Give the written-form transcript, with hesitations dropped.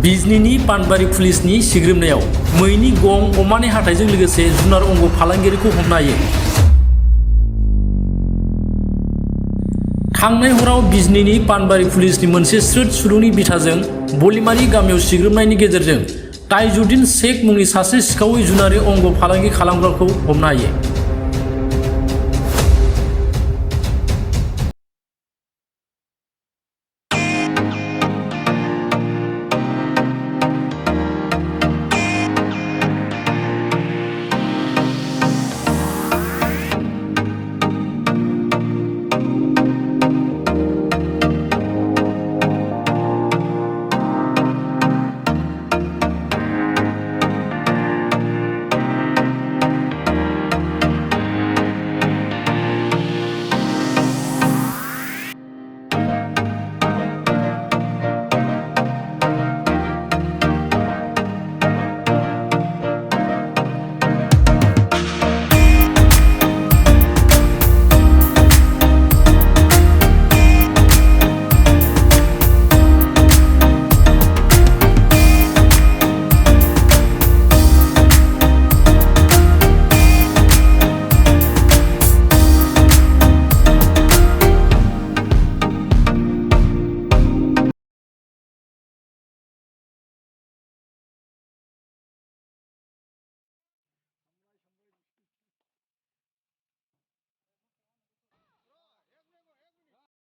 बिजनीनि पानबारि पुलिसनि सिग्रोमनायाव मैनि गं अमानि हाथाइजों लोगोसे जुनार अंग फालांगिरिखौ हमनो हायो। थांनाय हराव बिजनीनि पानबारि पुलिसनि मोनसे स्रोद सुलुंनि बिथाजों बलिमारि गामियाव सिग्रोमनायनि गेजेरजों ताइजुद्दीन शेख मुंनि सासे सिखावै जुनारि अंग फालांगि खालामग्राखौ हमनो हायो।